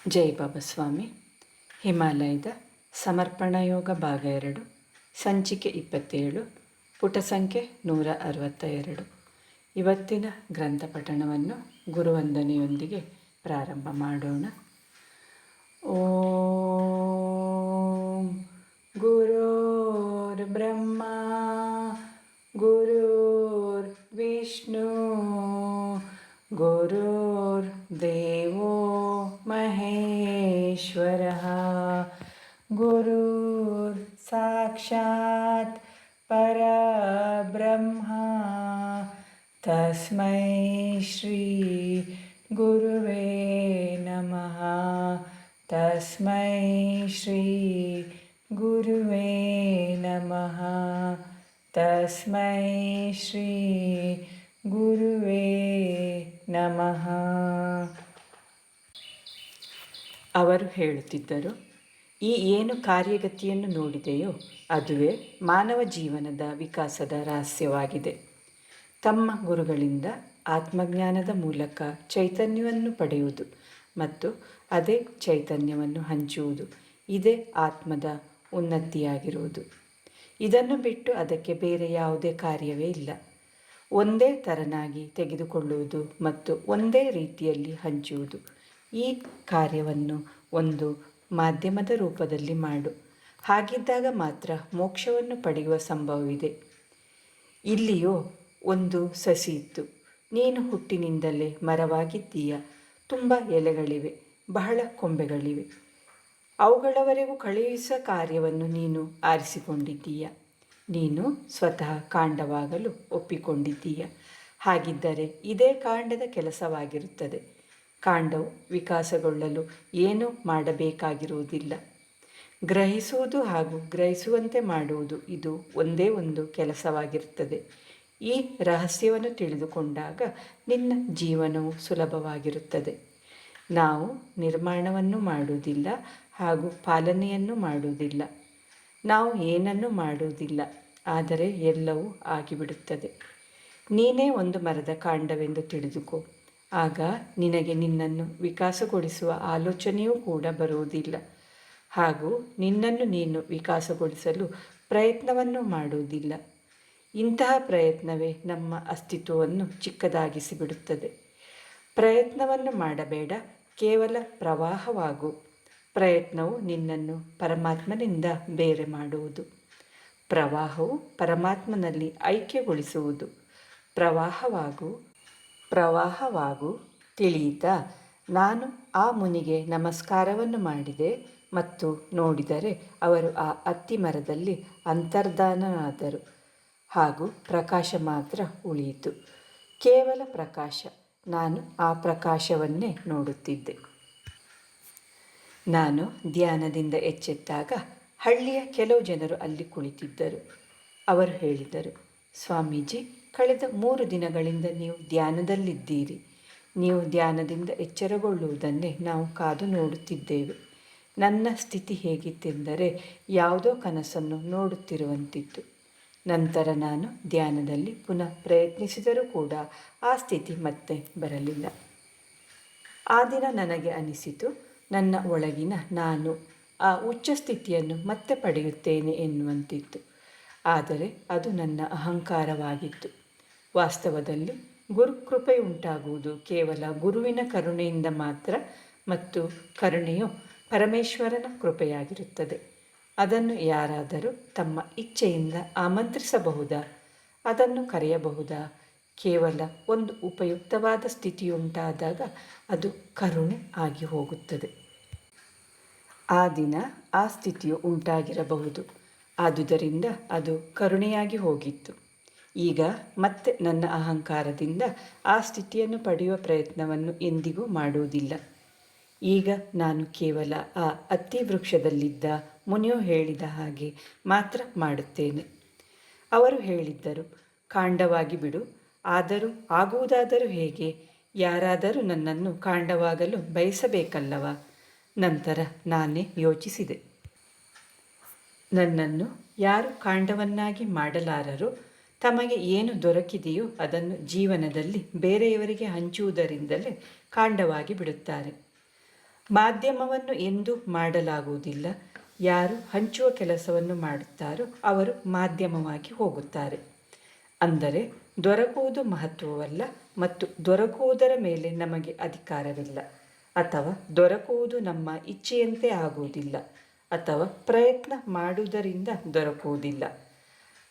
ಜೈ ಬಾಬಾ ಸ್ವಾಮಿ. ಹಿಮಾಲಯದ ಸಮರ್ಪಣಾ ಯೋಗ ಭಾಗ 2, ಸಂಚಿಕೆ 27, ಪುಟ ಸಂಖ್ಯೆ 162. ಇವತ್ತಿನ ಗ್ರಂಥ ಪಠಣವನ್ನು ಗುರುವಂದನೆಯೊಂದಿಗೆ ಪ್ರಾರಂಭ ಮಾಡೋಣ. ಓಂ ಗುರುರ್ ಬ್ರಹ್ಮ ಗುರುರ್ ವಿಷ್ಣು ಗುರುರ್ ದೇವೋ ಮಹೇಶ್ವರಃ ಗುರುರ್ ಸಾಕ್ಷಾತ್ ಪರಬ್ರಹ್ಮ ತಸ್ಮೈ ಶ್ರೀ ಗುರುವೇ ನಮಃ. ತಸ್ಮೈ ಶ್ರೀ ಗುರುವೇ ನಮಃ. ತಸ್ಮೈ ಶ್ರೀ ಗುರುವೇ ನಮಃ. ಅವರು ಹೇಳುತ್ತಿದ್ದರು, ಈ ಏನು ಕಾರ್ಯಗತಿಯನ್ನು ನೋಡಿದೆಯೋ ಅದುವೇ ಮಾನವ ಜೀವನದ ವಿಕಾಸದ ರಹಸ್ಯವಾಗಿದೆ. ತಮ್ಮ ಗುರುಗಳಿಂದ ಆತ್ಮಜ್ಞಾನದ ಮೂಲಕ ಚೈತನ್ಯವನ್ನು ಪಡೆಯುವುದು ಮತ್ತು ಅದೇ ಚೈತನ್ಯವನ್ನು ಹಂಚುವುದು, ಇದೇ ಆತ್ಮದ ಉನ್ನತಿಯಾಗಿರುವುದು. ಇದನ್ನು ಬಿಟ್ಟು ಅದಕ್ಕೆ ಬೇರೆ ಯಾವುದೇ ಕಾರ್ಯವೇ ಇಲ್ಲ. ಒಂದೇ ಥರನಾಗಿ ತೆಗೆದುಕೊಳ್ಳುವುದು ಮತ್ತು ಒಂದೇ ರೀತಿಯಲ್ಲಿ ಹಂಚುವುದು. ಈ ಕಾರ್ಯವನ್ನು ಒಂದು ಮಾಧ್ಯಮದ ರೂಪದಲ್ಲಿ ಮಾಡು. ಹಾಗಿದ್ದಾಗ ಮಾತ್ರ ಮೋಕ್ಷವನ್ನು ಪಡೆಯುವ ಸಂಭವವಿದೆ. ಇಲ್ಲಿಯೋ ಒಂದು ಸಸಿ ಇತ್ತು. ನೀನು ಹುಟ್ಟಿನಿಂದಲೇ ಮರವಾಗಿದ್ದೀಯ. ತುಂಬ ಎಲೆಗಳಿವೆ, ಬಹಳ ಕೊಂಬೆಗಳಿವೆ. ಅವುಗಳವರೆಗೂ ಕಳುಹಿಸುವ ಕಾರ್ಯವನ್ನು ನೀನು ಆರಿಸಿಕೊಂಡಿದ್ದೀಯ. ನೀನು ಸ್ವತಃ ಕಾಂಡವಾಗಲು ಒಪ್ಪಿಕೊಂಡಿದ್ದೀಯ. ಹಾಗಿದ್ದರೆ ಇದೇ ಕಾಂಡದ ಕೆಲಸವಾಗಿರುತ್ತದೆ. ಕಾಂಡವು ವಿಕಾಸಗೊಳ್ಳಲು ಏನೂ ಮಾಡಬೇಕಾಗಿರುವುದಿಲ್ಲ. ಗ್ರಹಿಸುವುದು ಹಾಗೂ ಗ್ರಹಿಸುವಂತೆ ಮಾಡುವುದು, ಇದು ಒಂದೇ ಒಂದು ಕೆಲಸವಾಗಿರುತ್ತದೆ. ಈ ರಹಸ್ಯವನ್ನು ತಿಳಿದುಕೊಂಡಾಗ ನಿನ್ನ ಜೀವನವು ಸುಲಭವಾಗಿರುತ್ತದೆ. ನಾವು ನಿರ್ಮಾಣವನ್ನು ಮಾಡುವುದಿಲ್ಲ ಹಾಗೂ ಪಾಲನೆಯನ್ನು ಮಾಡುವುದಿಲ್ಲ. ನಾವು ಏನನ್ನು ಮಾಡುವುದಿಲ್ಲ, ಆದರೆ ಎಲ್ಲವೂ ಆಗಿಬಿಡುತ್ತದೆ. ನೀನೇ ಒಂದು ಮರದ ಕಾಂಡವೆಂದು ತಿಳಿದುಕೋ. ಆಗ ನಿನಗೆ ನಿನ್ನನ್ನು ವಿಕಾಸಗೊಳಿಸುವ ಆಲೋಚನೆಯೂ ಕೂಡ ಬರುವುದಿಲ್ಲ ಹಾಗೂ ನಿನ್ನನ್ನು ನೀನು ವಿಕಾಸಗೊಳಿಸಲು ಪ್ರಯತ್ನವನ್ನು ಮಾಡುವುದಿಲ್ಲ. ಇಂತಹ ಪ್ರಯತ್ನವೇ ನಮ್ಮ ಅಸ್ತಿತ್ವವನ್ನು ಚಿಕ್ಕದಾಗಿಸಿಬಿಡುತ್ತದೆ. ಪ್ರಯತ್ನವನ್ನು ಮಾಡಬೇಡ, ಕೇವಲ ಪ್ರವಾಹವಾಗು. ಪ್ರಯತ್ನವು ನಿನ್ನನ್ನು ಪರಮಾತ್ಮನಿಂದ ಬೇರೆ ಮಾಡುವುದು. ಪ್ರವಾಹವು ಪರಮಾತ್ಮನಲ್ಲಿ ಐಕ್ಯಗೊಳಿಸುವುದು. ಪ್ರವಾಹವಾಗು. ತಿಳಿಯಿತಾ? ನಾನು ಆ ಮುನಿಗೆ ನಮಸ್ಕಾರವನ್ನು ಮಾಡಿದೆ ಮತ್ತು ನೋಡಿದರೆ ಅವರು ಆ ಅತ್ತಿ ಮರದಲ್ಲಿ ಅಂತರ್ಧಾನರಾದರು ಹಾಗೂ ಪ್ರಕಾಶ ಮಾತ್ರ ಉಳಿಯಿತು. ಕೇವಲ ಪ್ರಕಾಶ. ನಾನು ಆ ಪ್ರಕಾಶವನ್ನೇ ನೋಡುತ್ತಿದ್ದೆ. ನಾನು ಧ್ಯಾನದಿಂದ ಎಚ್ಚೆತ್ತಾಗ ಹಳ್ಳಿಯ ಕೆಲವು ಜನರು ಅಲ್ಲಿ ಕುಳಿತಿದ್ದರು. ಅವರು ಹೇಳಿದರು, ಸ್ವಾಮೀಜಿ, ಕಳೆದ 3 ದಿನಗಳಿಂದ ನೀವು ಧ್ಯಾನದಲ್ಲಿದ್ದೀರಿ. ನೀವು ಧ್ಯಾನದಿಂದ ಎಚ್ಚರಗೊಳ್ಳುವುದನ್ನೇ ನಾವು ಕಾದು ನೋಡುತ್ತಿದ್ದೇವೆ. ನನ್ನ ಸ್ಥಿತಿ ಹೇಗಿತ್ತೆಂದರೆ ಯಾವುದೋ ಕನಸನ್ನು ನೋಡುತ್ತಿರುವಂತಿತ್ತು. ನಂತರ ನಾನು ಧ್ಯಾನದಲ್ಲಿ ಪುನಃ ಪ್ರಯತ್ನಿಸಿದರೂ ಕೂಡ ಆ ಸ್ಥಿತಿ ಮತ್ತೆ ಬರಲಿಲ್ಲ. ಆ ದಿನ ನನಗೆ ಅನಿಸಿತು, ನನ್ನ ಒಳಗಿನ ನಾನು ಆ ಉಚ್ಚ ಸ್ಥಿತಿಯನ್ನು ಮತ್ತೆ ಪಡೆಯುತ್ತೇನೆ ಎನ್ನುವಂತಿತ್ತು. ಆದರೆ ಅದು ನನ್ನ ಅಹಂಕಾರವಾಗಿತ್ತು. ವಾಸ್ತವದಲ್ಲಿ ಗುರುಕೃಪೆಯುಂಟಾಗುವುದು ಕೇವಲ ಗುರುವಿನ ಕರುಣೆಯಿಂದ ಮಾತ್ರ ಮತ್ತು ಕರುಣೆಯು ಪರಮೇಶ್ವರನ ಕೃಪೆಯಾಗಿರುತ್ತದೆ. ಅದನ್ನು ಯಾರಾದರೂ ತಮ್ಮ ಇಚ್ಛೆಯಿಂದ ಆಮಂತ್ರಿಸಬಹುದಾ? ಅದನ್ನು ಕರೆಯಬಹುದಾ? ಕೇವಲ ಒಂದು ಉಪಯುಕ್ತವಾದ ಸ್ಥಿತಿಯುಂಟಾದಾಗ ಅದು ಕರುಣೆ ಆಗಿ ಹೋಗುತ್ತದೆ. ಆ ದಿನ ಆ ಸ್ಥಿತಿಯು ಉಂಟಾಗಿರಬಹುದು, ಆದುದರಿಂದ ಅದು ಕರುಣೆಯಾಗಿ ಹೋಗಿತ್ತು. ಈಗ ಮತ್ತೆ ನನ್ನ ಅಹಂಕಾರದಿಂದ ಆ ಸ್ಥಿತಿಯನ್ನು ಪಡೆಯುವ ಪ್ರಯತ್ನವನ್ನು ಎಂದಿಗೂ ಮಾಡುವುದಿಲ್ಲ. ಈಗ ನಾನು ಕೇವಲ ಆ ಅತ್ತಿ ವೃಕ್ಷದಲ್ಲಿದ್ದ ಮುನಿಯು ಹೇಳಿದ ಹಾಗೆ ಮಾತ್ರ ಮಾಡುತ್ತೇನೆ. ಅವರು ಹೇಳಿದ್ದರು, ಕಾಂಡವಾಗಿ ಬಿಡು. ಆದರೂ ಆಗುವುದಾದರೂ ಹೇಗೆ? ಯಾರಾದರೂ ನನ್ನನ್ನು ಕಾಂಡವಾಗಲು ಬಯಸಬೇಕಲ್ಲವ? ನಂತರ ನಾನೇ ಯೋಚಿಸಿದೆ, ನನ್ನನ್ನು ಯಾರು ಕಾಂಡವನ್ನಾಗಿ ಮಾಡಲಾರರೋ ತಮಗೆ ಏನು ದೊರಕಿದೆಯೋ ಅದನ್ನು ಜೀವನದಲ್ಲಿ ಬೇರೆಯವರಿಗೆ ಹಂಚುವುದರಿಂದಲೇ ಕಾಂಡವಾಗಿ ಬಿಡುತ್ತಾರೆ. ಮಾಧ್ಯಮವನ್ನು ಎಂದೂ ಮಾಡಲಾಗುವುದಿಲ್ಲ. ಯಾರು ಹಂಚುವ ಕೆಲಸವನ್ನು ಮಾಡುತ್ತಾರೋ ಅವರು ಮಾಧ್ಯಮವಾಗಿ ಹೋಗುತ್ತಾರೆ. ಅಂದರೆ ದೊರಕುವುದು ಮಹತ್ವವಲ್ಲ ಮತ್ತು ದೊರಕುವುದರ ಮೇಲೆ ನಮಗೆ ಅಧಿಕಾರವಿಲ್ಲ, ಅಥವಾ ದೊರಕುವುದು ನಮ್ಮ ಇಚ್ಛೆಯಂತೆ ಆಗುವುದಿಲ್ಲ, ಅಥವಾ ಪ್ರಯತ್ನ ಮಾಡುವುದರಿಂದ ದೊರಕುವುದಿಲ್ಲ.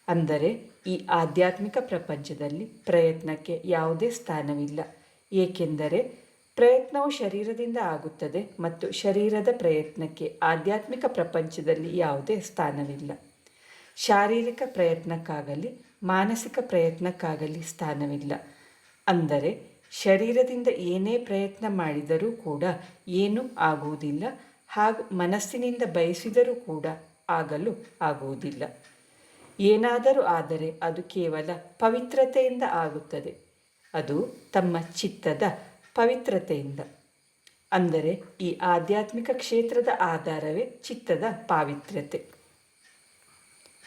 ಅಂದರೆ ಈ ಆಧ್ಯಾತ್ಮಿಕ ಪ್ರಪಂಚದಲ್ಲಿ ಪ್ರಯತ್ನಕ್ಕೆ ಯಾವುದೇ ಸ್ಥಾನವಿಲ್ಲ, ಏಕೆಂದರೆ ಪ್ರಯತ್ನವು ಶರೀರದಿಂದ ಆಗುತ್ತದೆ ಮತ್ತು ಶರೀರದ ಪ್ರಯತ್ನಕ್ಕೆ ಆಧ್ಯಾತ್ಮಿಕ ಪ್ರಪಂಚದಲ್ಲಿ ಯಾವುದೇ ಸ್ಥಾನವಿಲ್ಲ. ಶಾರೀರಿಕ ಪ್ರಯತ್ನಕ್ಕಾಗಲಿ ಮಾನಸಿಕ ಪ್ರಯತ್ನಕ್ಕಾಗಲಿ ಸ್ಥಾನವಿಲ್ಲ. ಅಂದರೆ ಶರೀರದಿಂದ ಏನೇ ಪ್ರಯತ್ನ ಮಾಡಿದರೂ ಕೂಡ ಏನೂ ಆಗುವುದಿಲ್ಲ, ಹಾಗೂ ಮನಸ್ಸಿನಿಂದ ಬಯಸಿದರೂ ಕೂಡ ಆಗಲು ಆಗುವುದಿಲ್ಲ. ಏನಾದರೂ ಆದರೆ ಅದು ಕೇವಲ ಪವಿತ್ರತೆಯಿಂದ ಆಗುತ್ತದೆ. ಅದು ತಮ್ಮ ಚಿತ್ತದ ಪವಿತ್ರತೆಯಿಂದ. ಅಂದರೆ ಈ ಆಧ್ಯಾತ್ಮಿಕ ಕ್ಷೇತ್ರದ ಆಧಾರವೇ ಚಿತ್ತದ ಪಾವಿತ್ರ್ಯತೆ.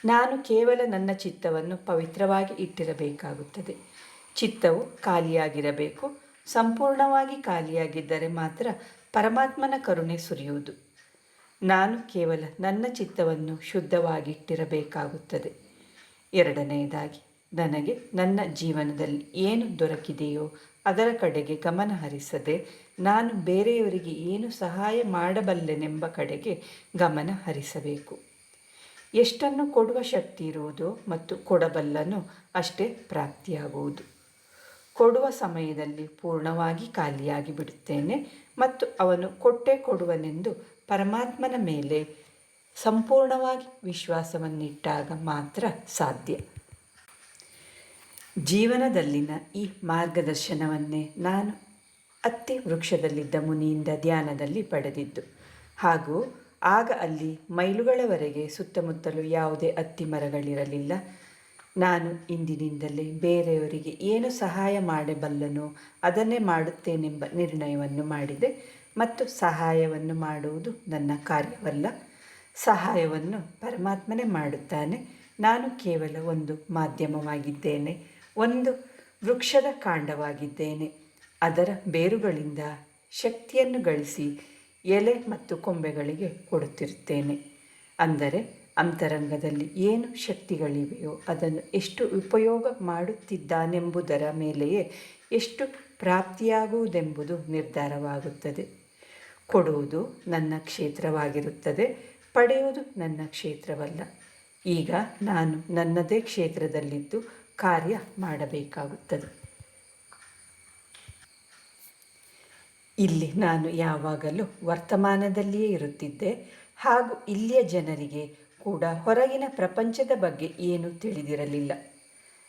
ನಾನು ಕೇವಲ ನನ್ನ ಚಿತ್ತವನ್ನು ಪವಿತ್ರವಾಗಿ ಇಟ್ಟಿರಬೇಕಾಗುತ್ತದೆ. ಚಿತ್ತವು ಖಾಲಿಯಾಗಿರಬೇಕು. ಸಂಪೂರ್ಣವಾಗಿ ಖಾಲಿಯಾಗಿದ್ದರೆ ಮಾತ್ರ ಪರಮಾತ್ಮನ ಕರುಣೆ ಸುರಿಯುವುದು. ನಾನು ಕೇವಲ ನನ್ನ ಚಿತ್ತವನ್ನು ಶುದ್ಧವಾಗಿಟ್ಟಿರಬೇಕಾಗುತ್ತದೆ. ಎರಡನೆಯದಾಗಿ, ನನಗೆ ನನ್ನ ಜೀವನದಲ್ಲಿ ಏನು ದೊರಕಿದೆಯೋ ಅದರ ಕಡೆಗೆ ಗಮನ ಹರಿಸದೆ ನಾನು ಬೇರೆಯವರಿಗೆ ಏನು ಸಹಾಯ ಮಾಡಬಲ್ಲೆನೆಂಬ ಕಡೆಗೆ ಗಮನ ಹರಿಸಬೇಕು. ಎಷ್ಟನ್ನು ಕೊಡುವ ಶಕ್ತಿ ಇರುವುದೋ ಮತ್ತು ಕೊಡಬಲ್ಲನೋ ಅಷ್ಟೇ ಪ್ರಾಪ್ತಿಯಾಗುವುದು. ಕೊಡುವ ಸಮಯದಲ್ಲಿ ಪೂರ್ಣವಾಗಿ ಖಾಲಿಯಾಗಿ ಬಿಡುತ್ತೇನೆ ಮತ್ತು ಅವನು ಕೊಟ್ಟೇ ಕೊಡುವನೆಂದು ಪರಮಾತ್ಮನ ಮೇಲೆ ಸಂಪೂರ್ಣವಾಗಿ ವಿಶ್ವಾಸವನ್ನಿಟ್ಟಾಗ ಮಾತ್ರ ಸಾಧ್ಯ. ಜೀವನದಲ್ಲಿನ ಈ ಮಾರ್ಗದರ್ಶನವನ್ನೇ ನಾನು ಅತ್ತಿ ವೃಕ್ಷದಲ್ಲಿದ್ದ ಮುನಿಯಿಂದ ಧ್ಯಾನದಲ್ಲಿ ಪಡೆದಿದ್ದು. ಹಾಗೂ ಆಗ ಅಲ್ಲಿ ಮೈಲುಗಳವರೆಗೆ ಸುತ್ತಮುತ್ತಲೂ ಯಾವುದೇ ಅತ್ತಿ ಮರಗಳಿರಲಿಲ್ಲ. ನಾನು ಇಂದಿನಿಂದಲೇ ಬೇರೆಯವರಿಗೆ ಏನು ಸಹಾಯ ಮಾಡಬಲ್ಲನೋ ಅದನ್ನೇ ಮಾಡುತ್ತೇನೆಂಬ ನಿರ್ಣಯವನ್ನು ಮಾಡಿದೆ. ಮತ್ತು ಸಹಾಯವನ್ನು ಮಾಡುವುದು ನನ್ನ ಕಾರ್ಯವಲ್ಲ, ಸಹಾಯವನ್ನು ಪರಮಾತ್ಮನೇ ಮಾಡುತ್ತಾನೆ. ನಾನು ಕೇವಲ ಒಂದು ಮಾಧ್ಯಮವಾಗಿದ್ದೇನೆ, ಒಂದು ವೃಕ್ಷದ ಕಾಂಡವಾಗಿದ್ದೇನೆ. ಅದರ ಬೇರುಗಳಿಂದ ಶಕ್ತಿಯನ್ನು ಗಳಿಸಿ ಎಲೆ ಮತ್ತು ಕೊಂಬೆಗಳಿಗೆ ಕೊಡುತ್ತಿರುತ್ತೇನೆ. ಅಂದರೆ ಅಂತರಂಗದಲ್ಲಿ ಏನು ಶಕ್ತಿಗಳಿವೆಯೋ ಅದನ್ನು ಎಷ್ಟು ಉಪಯೋಗ ಮಾಡುತ್ತಿದ್ದಾನೆಂಬುದರ ಮೇಲೆಯೇ ಎಷ್ಟು ಪ್ರಾಪ್ತಿಯಾಗುವುದೆಂಬುದು ನಿರ್ಧಾರವಾಗುತ್ತದೆ. ಕೊಡುವುದು ನನ್ನ ಕ್ಷೇತ್ರವಾಗಿರುತ್ತದೆ, ಪಡೆಯುವುದು ನನ್ನ ಕ್ಷೇತ್ರವಲ್ಲ. ಈಗ ನಾನು ನನ್ನದೇ ಕ್ಷೇತ್ರದಲ್ಲಿದ್ದು ಕಾರ್ಯ ಮಾಡಬೇಕಾಗುತ್ತದೆ. ಇಲ್ಲಿ ನಾನು ಯಾವಾಗಲೂ ವರ್ತಮಾನದಲ್ಲಿಯೇ ಇರುತ್ತಿದ್ದೆ. ಹಾಗೂ ಇಲ್ಲಿಯ ಜನರಿಗೆ ಕೂಡ ಹೊರಗಿನ ಪ್ರಪಂಚದ ಬಗ್ಗೆ ಏನೂ ತಿಳಿದಿರಲಿಲ್ಲ.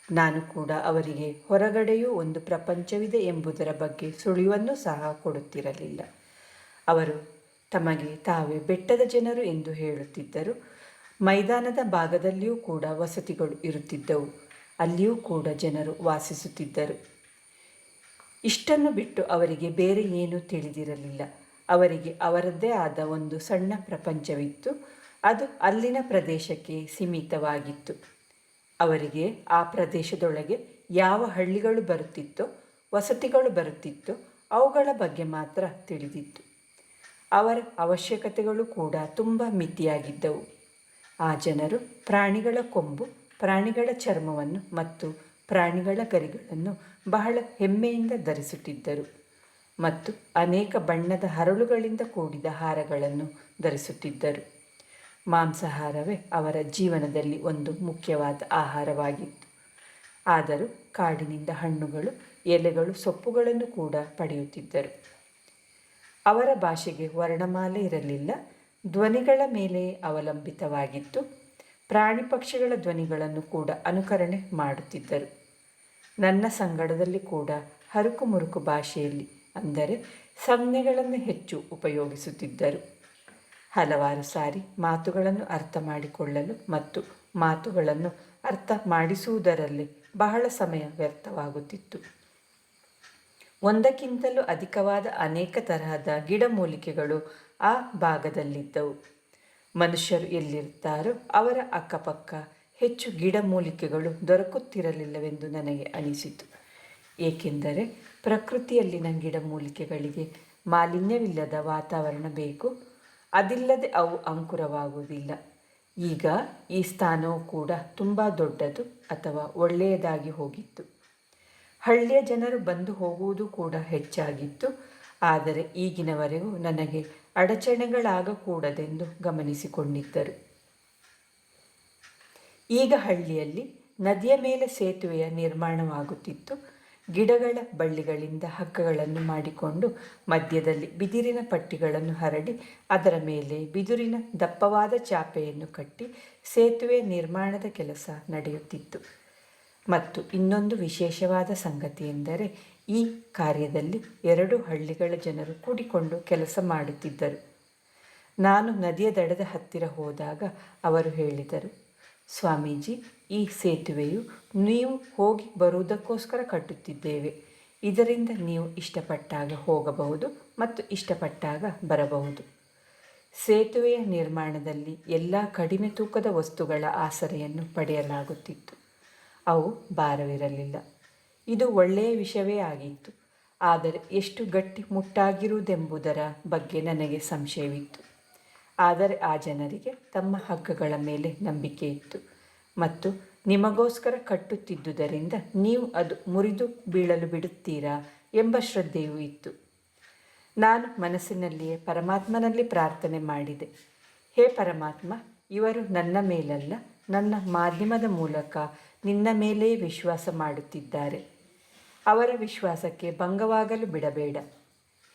ನಾನು ಕೂಡ ಅವರಿಗೆ ಹೊರಗಡೆಯೂ ಒಂದು ಪ್ರಪಂಚವಿದೆ ಎಂಬುದರ ಬಗ್ಗೆ ಸುಳಿವನ್ನು ಸಹ ಕೊಡುತ್ತಿರಲಿಲ್ಲ. ಅವರು ತಮಗೆ ತಾವೇ ಬೆಟ್ಟದ ಜನರು ಎಂದು ಹೇಳುತ್ತಿದ್ದರು. ಮೈದಾನದ ಭಾಗದಲ್ಲಿಯೂ ಕೂಡ ವಸತಿಗಳು ಇರುತ್ತಿದ್ದವು, ಅಲ್ಲಿಯೂ ಕೂಡ ಜನರು ವಾಸಿಸುತ್ತಿದ್ದರು. ಇಷ್ಟನ್ನು ಬಿಟ್ಟು ಅವರಿಗೆ ಬೇರೆ ಏನೂ ತಿಳಿದಿರಲಿಲ್ಲ. ಅವರಿಗೆ ಅವರದ್ದೇ ಆದ ಒಂದು ಸಣ್ಣ ಪ್ರಪಂಚವಿತ್ತು, ಅದು ಅಲ್ಲಿನ ಪ್ರದೇಶಕ್ಕೆ ಸೀಮಿತವಾಗಿತ್ತು. ಅವರಿಗೆ ಆ ಪ್ರದೇಶದೊಳಗೆ ಯಾವ ಹಳ್ಳಿಗಳು ಬರುತ್ತಿತ್ತೋ, ವಸತಿಗಳು ಬರುತ್ತಿತ್ತೋ ಅವುಗಳ ಬಗ್ಗೆ ಮಾತ್ರ ತಿಳಿದಿತ್ತು. ಅವರ ಅವಶ್ಯಕತೆಗಳು ಕೂಡ ತುಂಬ ಮಿತಿಯಾಗಿದ್ದವು. ಆ ಜನರು ಪ್ರಾಣಿಗಳ ಕೊಂಬು, ಪ್ರಾಣಿಗಳ ಚರ್ಮವನ್ನು ಮತ್ತು ಪ್ರಾಣಿಗಳ ಗರಿಗಳನ್ನು ಬಹಳ ಹೆಮ್ಮೆಯಿಂದ ಧರಿಸುತ್ತಿದ್ದರು ಮತ್ತು ಅನೇಕ ಬಣ್ಣದ ಹರಳುಗಳಿಂದ ಕೂಡಿದ ಹಾರಗಳನ್ನು ಧರಿಸುತ್ತಿದ್ದರು. ಮಾಂಸಾಹಾರವೇ ಅವರ ಜೀವನದಲ್ಲಿ ಒಂದು ಮುಖ್ಯವಾದ ಆಹಾರವಾಗಿತ್ತು. ಆದರೂ ಕಾಡಿನಿಂದ ಹಣ್ಣುಗಳು, ಎಲೆಗಳು, ಸೊಪ್ಪುಗಳನ್ನು ಕೂಡ ಪಡೆಯುತ್ತಿದ್ದರು. ಅವರ ಭಾಷೆಗೆ ವರ್ಣಮಾಲೆ ಇರಲಿಲ್ಲ, ಧ್ವನಿಗಳ ಮೇಲೆ ಅವಲಂಬಿತವಾಗಿತ್ತು. ಪ್ರಾಣಿ ಪಕ್ಷಿಗಳ ಧ್ವನಿಗಳನ್ನು ಕೂಡ ಅನುಕರಣೆ ಮಾಡುತ್ತಿದ್ದರು. ನನ್ನ ಸಂಗಡದಲ್ಲಿ ಕೂಡ ಹರುಕು ಮುರುಕು ಭಾಷೆಯಲ್ಲಿ, ಅಂದರೆ ಸಂಜ್ಞೆಗಳನ್ನು ಹೆಚ್ಚು ಉಪಯೋಗಿಸುತ್ತಿದ್ದರು. ಹಲವಾರು ಸಾರಿ ಮಾತುಗಳನ್ನು ಅರ್ಥ ಮಾಡಿಕೊಳ್ಳಲು ಮತ್ತು ಮಾತುಗಳನ್ನು ಅರ್ಥ ಮಾಡಿಸುವುದರಲ್ಲಿ ಬಹಳ ಸಮಯ ವ್ಯರ್ಥವಾಗುತ್ತಿತ್ತು. ಒಂದಕ್ಕಿಂತಲೂ ಅಧಿಕವಾದ ಅನೇಕ ತರಹದ ಗಿಡಮೂಲಿಕೆಗಳು ಆ ಭಾಗದಲ್ಲಿದ್ದವು. ಮನುಷ್ಯರು ಎಲ್ಲಿರುತ್ತಾರೋ ಅವರ ಅಕ್ಕಪಕ್ಕ ಹೆಚ್ಚು ಗಿಡಮೂಲಿಕೆಗಳು ದೊರಕುತ್ತಿರಲಿಲ್ಲವೆಂದು ನನಗೆ ಅನಿಸಿತು. ಏಕೆಂದರೆ ಪ್ರಕೃತಿಯಲ್ಲಿನ ಗಿಡಮೂಲಿಕೆಗಳಿಗೆ ಮಾಲಿನ್ಯವಿಲ್ಲದ ವಾತಾವರಣ ಬೇಕು. ಅದಿಲ್ಲದೆ ಅವು ಅಂಕುರವಾಗುವುದಿಲ್ಲ. ಈಗ ಈ ಸ್ಥಾನವು ಕೂಡ ತುಂಬ ದೊಡ್ಡದು ಅಥವಾ ಒಳ್ಳೆಯದಾಗಿ ಹೋಗಿತ್ತು. ಹಳ್ಳಿಯ ಜನರು ಬಂದು ಹೋಗುವುದು ಕೂಡ ಹೆಚ್ಚಾಗಿತ್ತು. ಆದರೆ ಈಗಿನವರೆಗೂ ನನಗೆ ಅಡಚಣೆಗಳಾಗಕೂಡದೆಂದು ಗಮನಿಸಿಕೊಂಡಿದ್ದರು. ಈಗ ಹಳ್ಳಿಯಲ್ಲಿ ನದಿಯ ಮೇಲೆ ಸೇತುವೆಯ ನಿರ್ಮಾಣವಾಗುತ್ತಿತ್ತು. ಗಿಡಗಳ ಬಳ್ಳಿಗಳಿಂದ ಹಗ್ಗಗಳನ್ನು ಮಾಡಿಕೊಂಡು ಮಧ್ಯದಲ್ಲಿ ಬಿದಿರಿನ ಪಟ್ಟಿಗಳನ್ನು ಹರಡಿ ಅದರ ಮೇಲೆ ಬಿದಿರಿನ ದಪ್ಪವಾದ ಚಾಪೆಯನ್ನು ಕಟ್ಟಿ ಸೇತುವೆ ನಿರ್ಮಾಣದ ಕೆಲಸ ನಡೆಯುತ್ತಿತ್ತು. ಮತ್ತು ಇನ್ನೊಂದು ವಿಶೇಷವಾದ ಸಂಗತಿ ಎಂದರೆ ಈ ಕಾರ್ಯದಲ್ಲಿ 2 ಹಳ್ಳಿಗಳ ಜನರು ಕೂಡಿಕೊಂಡು ಕೆಲಸ ಮಾಡುತ್ತಿದ್ದರು. ನಾನು ನದಿಯ ದಡದ ಹತ್ತಿರ ಹೋದಾಗ ಅವರು ಹೇಳಿದರು, ಸ್ವಾಮೀಜಿ, ಈ ಸೇತುವೆಯು ನೀವು ಹೋಗಿ ಬರುವುದಕ್ಕೋಸ್ಕರ ಕಟ್ಟುತ್ತಿದ್ದೇವೆ. ಇದರಿಂದ ನೀವು ಇಷ್ಟಪಟ್ಟಾಗ ಹೋಗಬಹುದು ಮತ್ತು ಇಷ್ಟಪಟ್ಟಾಗ ಬರಬಹುದು. ಸೇತುವೆಯ ನಿರ್ಮಾಣದಲ್ಲಿ ಎಲ್ಲ ಕಡಿಮೆ ತೂಕದ ವಸ್ತುಗಳ ಆಸರೆಯನ್ನು ಪಡೆಯಲಾಗುತ್ತಿತ್ತು. ಅವು ಭಾರವಿರಲಿಲ್ಲ. ಇದು ಒಳ್ಳೆಯ ವಿಷಯವೇ ಆಗಿತ್ತು. ಆದರೆ ಎಷ್ಟು ಗಟ್ಟಿ ಮುಟ್ಟಾಗಿರುವುದೆಂಬುದರ ಬಗ್ಗೆ ನನಗೆ ಸಂಶಯವಿತ್ತು. ಆದರೆ ಆ ಜನರಿಗೆ ತಮ್ಮ ಹಗ್ಗಗಳ ಮೇಲೆ ನಂಬಿಕೆ ಇತ್ತು ಮತ್ತು ನಿಮಗೋಸ್ಕರ ಕಟ್ಟುತ್ತಿದ್ದುದರಿಂದ ನೀವು ಅದು ಮುರಿದು ಬೀಳಲು ಬಿಡುತ್ತೀರಾ ಎಂಬ ಶ್ರದ್ಧೆಯೂ ಇತ್ತು. ನಾನು ಮನಸ್ಸಿನಲ್ಲಿಯೇ ಪರಮಾತ್ಮನಲ್ಲಿ ಪ್ರಾರ್ಥನೆ ಮಾಡಿದೆ, ಹೇ ಪರಮಾತ್ಮ, ಇವರು ನನ್ನ ಮೇಲಲ್ಲ, ನನ್ನ ಮಾಧ್ಯಮದ ಮೂಲಕ ನಿನ್ನ ಮೇಲೇ ವಿಶ್ವಾಸ ಮಾಡುತ್ತಿದ್ದಾರೆ. ಅವರ ವಿಶ್ವಾಸಕ್ಕೆ ಭಂಗವಾಗಲು ಬಿಡಬೇಡ.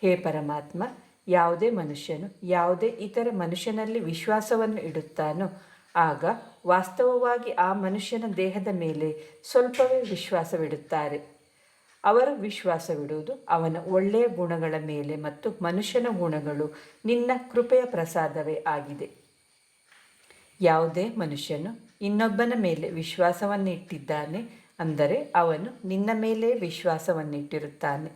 ಹೇ ಪರಮಾತ್ಮ, ಯಾವುದೇ ಮನುಷ್ಯನು ಯಾವುದೇ ಇತರ ಮನುಷ್ಯನಲ್ಲಿ ವಿಶ್ವಾಸವನ್ನು ಇಡುತ್ತಾನೋ ಆಗ ವಾಸ್ತವವಾಗಿ ಆ ಮನುಷ್ಯನ ದೇಹದ ಮೇಲೆ ಸ್ವಲ್ಪವೇ ವಿಶ್ವಾಸವಿಡುತ್ತಾರೆ. ಅವರು ವಿಶ್ವಾಸವಿಡುವುದು ಅವನ ಒಳ್ಳೆಯ ಗುಣಗಳ ಮೇಲೆ ಮತ್ತು ಮನುಷ್ಯನ ಗುಣಗಳು ನಿನ್ನ ಕೃಪೆಯ ಪ್ರಸಾದವೇ ಆಗಿದೆ. ಯಾವುದೇ ಮನುಷ್ಯನು ಇನ್ನೊಬ್ಬನ ಮೇಲೆ ವಿಶ್ವಾಸವನ್ನಿಟ್ಟಿದ್ದಾನೆ ಅಂದರೆ ಅವನು ನಿನ್ನ ಮೇಲೆ ವಿಶ್ವಾಸವನ್ನಿಟ್ಟಿರುತ್ತಾನೆ.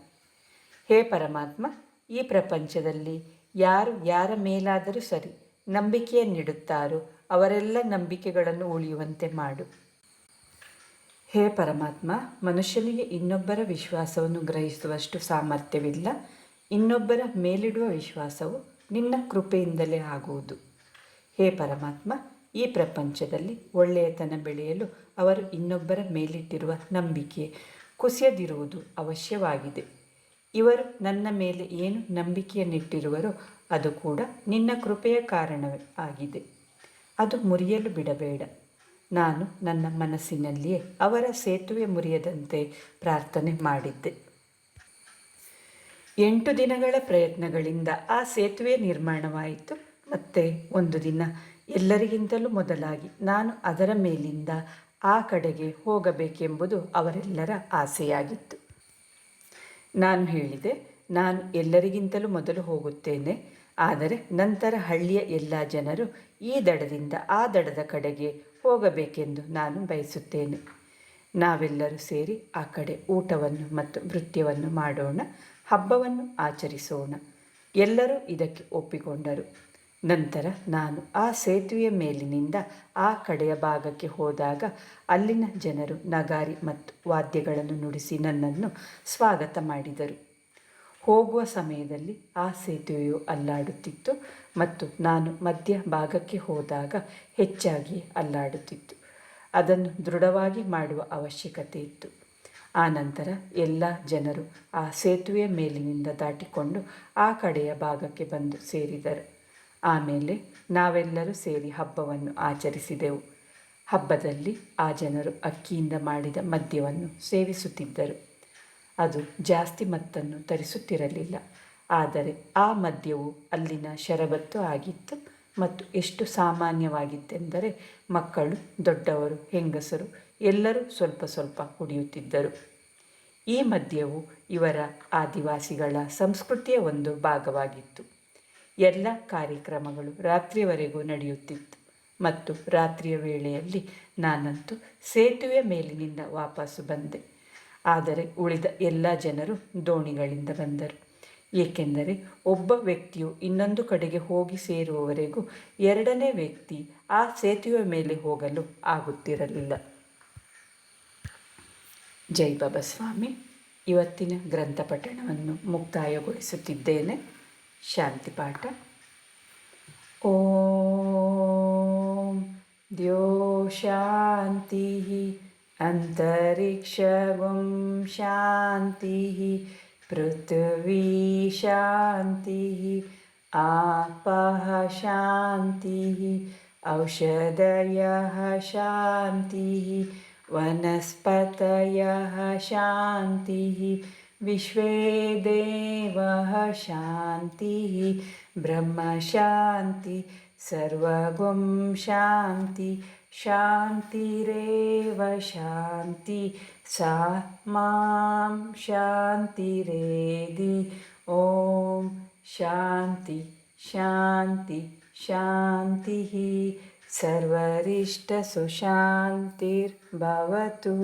ಹೇ ಪರಮಾತ್ಮ, ಈ ಪ್ರಪಂಚದಲ್ಲಿ ಯಾರು ಯಾರ ಮೇಲಾದರೂ ಸರಿ ನಂಬಿಕೆಯನ್ನಿಡುತ್ತಾರೋ ಅವರೆಲ್ಲ ನಂಬಿಕೆಗಳನ್ನು ಉಳಿಯುವಂತೆ ಮಾಡು. ಹೇ ಪರಮಾತ್ಮ, ಮನುಷ್ಯನಿಗೆ ಇನ್ನೊಬ್ಬರ ವಿಶ್ವಾಸವನ್ನು ಗ್ರಹಿಸುವಷ್ಟು ಸಾಮರ್ಥ್ಯವಿಲ್ಲ. ಇನ್ನೊಬ್ಬರ ಮೇಲಿಡುವ ವಿಶ್ವಾಸವು ನಿನ್ನ ಕೃಪೆಯಿಂದಲೇ ಆಗುವುದು. ಹೇ ಪರಮಾತ್ಮ, ಈ ಪ್ರಪಂಚದಲ್ಲಿ ಒಳ್ಳೆಯತನ ಬೆಳೆಯಲು ಅವರು ಇನ್ನೊಬ್ಬರ ಮೇಲಿಟ್ಟಿರುವ ನಂಬಿಕೆ ಕುಸಿಯದಿರುವುದು ಅವಶ್ಯವಾಗಿದೆ. ಇವರು ನನ್ನ ಮೇಲೆ ಏನು ನಂಬಿಕೆಯನ್ನಿಟ್ಟಿರುವರೋ ಅದು ಕೂಡ ನಿನ್ನ ಕೃಪೆಯ ಕಾರಣವೇ ಆಗಿದೆ. ಅದು ಮುರಿಯಲು ಬಿಡಬೇಡ. ನಾನು ನನ್ನ ಮನಸ್ಸಿನಲ್ಲಿಯೇ ಅವರ ಸೇತುವೆ ಮುರಿಯದಂತೆ ಪ್ರಾರ್ಥನೆ ಮಾಡಿದ್ದೆ. 8 ದಿನಗಳ ಪ್ರಯತ್ನಗಳಿಂದ ಆ ಸೇತುವೆ ನಿರ್ಮಾಣವಾಯಿತು. ಮತ್ತೆ ಒಂದು ದಿನ ಎಲ್ಲರಿಗಿಂತಲೂ ಮೊದಲಾಗಿ ನಾನು ಅದರ ಮೇಲಿಂದ ಆ ಕಡೆಗೆ ಹೋಗಬೇಕೆಂಬುದು ಅವರೆಲ್ಲರ ಆಸೆಯಾಗಿತ್ತು. ನಾನು ಹೇಳಿದೆ, ನಾನು ಎಲ್ಲರಿಗಿಂತಲೂ ಮೊದಲು ಹೋಗುತ್ತೇನೆ. ಆದರೆ ನಂತರ ಹಳ್ಳಿಯ ಎಲ್ಲ ಜನರು ಈ ದಡದಿಂದ ಆ ದಡದ ಕಡೆಗೆ ಹೋಗಬೇಕೆಂದು ನಾನು ಬಯಸುತ್ತೇನೆ. ನಾವೆಲ್ಲರೂ ಸೇರಿ ಆ ಕಡೆ ಊಟವನ್ನು ಮತ್ತು ನೃತ್ಯವನ್ನು ಮಾಡೋಣ, ಹಬ್ಬವನ್ನು ಆಚರಿಸೋಣ. ಎಲ್ಲರೂ ಇದಕ್ಕೆ ಒಪ್ಪಿಕೊಂಡರು. ನಂತರ ನಾನು ಆ ಸೇತುವೆಯ ಮೇಲಿನಿಂದ ಆ ಕಡೆಯ ಭಾಗಕ್ಕೆ ಹೋದಾಗ ಅಲ್ಲಿನ ಜನರು ನಗಾರಿ ಮತ್ತು ವಾದ್ಯಗಳನ್ನು ನುಡಿಸಿ ನನ್ನನ್ನು ಸ್ವಾಗತ ಮಾಡಿದರು. ಹೋಗುವ ಸಮಯದಲ್ಲಿ ಆ ಸೇತುವೆಯು ಅಲ್ಲಾಡುತ್ತಿತ್ತು ಮತ್ತು ನಾನು ಮಧ್ಯ ಭಾಗಕ್ಕೆ ಹೋದಾಗ ಹೆಚ್ಚಾಗಿ ಅಲ್ಲಾಡುತ್ತಿತ್ತು. ಅದನ್ನು ದೃಢವಾಗಿ ಮಾಡುವ ಅವಶ್ಯಕತೆ ಇತ್ತು. ಆನಂತರ ಎಲ್ಲ ಜನರು ಆ ಸೇತುವೆಯ ಮೇಲಿನಿಂದ ದಾಟಿಕೊಂಡು ಆ ಕಡೆಯ ಭಾಗಕ್ಕೆ ಬಂದು ಸೇರಿದರು. ಆಮೇಲೆ ನಾವೆಲ್ಲರೂ ಸೇರಿ ಹಬ್ಬವನ್ನು ಆಚರಿಸಿದೆವು. ಹಬ್ಬದಲ್ಲಿ ಆ ಜನರು ಅಕ್ಕಿಯಿಂದ ಮಾಡಿದ ಮದ್ಯವನ್ನು ಸೇವಿಸುತ್ತಿದ್ದರು. ಅದು ಜಾಸ್ತಿ ಮತ್ತನ್ನು ತರಿಸುತ್ತಿರಲಿಲ್ಲ. ಆದರೆ ಆ ಮದ್ಯವು ಅಲ್ಲಿನ ಶರಬತ್ತು ಆಗಿತ್ತು ಮತ್ತು ಎಷ್ಟು ಸಾಮಾನ್ಯವಾಗಿತ್ತೆಂದರೆ ಮಕ್ಕಳು, ದೊಡ್ಡವರು, ಹೆಂಗಸರು ಎಲ್ಲರೂ ಸ್ವಲ್ಪ ಸ್ವಲ್ಪ ಕುಡಿಯುತ್ತಿದ್ದರು. ಈ ಮದ್ಯವು ಇವರ ಆದಿವಾಸಿಗಳ ಸಂಸ್ಕೃತಿಯ ಒಂದು ಭಾಗವಾಗಿತ್ತು. ಎಲ್ಲ ಕಾರ್ಯಕ್ರಮಗಳು ರಾತ್ರಿಯವರೆಗೂ ನಡೆಯುತ್ತಿತ್ತು ಮತ್ತು ರಾತ್ರಿಯ ವೇಳೆಯಲ್ಲಿ ನಾನಂತೂ ಸೇತುವೆಯ ಮೇಲಿನಿಂದ ವಾಪಸ್ಸು ಬಂದೆ. ಆದರೆ ಉಳಿದ ಎಲ್ಲ ಜನರು ದೋಣಿಗಳಿಂದ ಬಂದರು, ಏಕೆಂದರೆ ಒಬ್ಬ ವ್ಯಕ್ತಿಯು ಇನ್ನೊಂದು ಕಡೆಗೆ ಹೋಗಿ ಸೇರುವವರೆಗೂ 2ನೇ ವ್ಯಕ್ತಿ ಆ ಸೇತುವೆ ಮೇಲೆ ಹೋಗಲು ಆಗುತ್ತಿರಲಿಲ್ಲ. ಜೈ ಬಾಬಾ ಸ್ವಾಮಿ. ಇವತ್ತಿನ ಗ್ರಂಥ ಪಠಣವನ್ನು ಮುಕ್ತಾಯಗೊಳಿಸುತ್ತಿದ್ದೇನೆ. ಶಾಂತಿ ಪಾಠ. ಓಂ ದ್ಯೋ ಶಾಂತಿ ಅಂತರಿಕ್ಷಗುಂ ಶಾಂತಿ ಪೃಥ್ವೀ ಶಾಂತಿ ಆಪಃ ಶಾಂತಿ ಔಷಧಯಃ ಶಾಂತಿ ವನಸ್ಪತಯಃ ಶಾಂತಿ ವಿಶ್ವೇ ದೇವಃ ಶಾಂತಿ ಬ್ರಹ್ಮ ಶಾಂತಿ ಸರ್ವಗುಂ ಶಾಂತಿ ಶಾಂತಿರೇವ ಶಾಂತಿ ಸಾ ಮಾಂ ಶಾಂತಿರೇಧಿ. ಓಂ ಶಾಂತಿ ಶಾಂತಿ ಶಾಂತಿ ಸರ್ವರಿಷ್ಟ ಸುಶಾಂತಿರ್ಭವತು.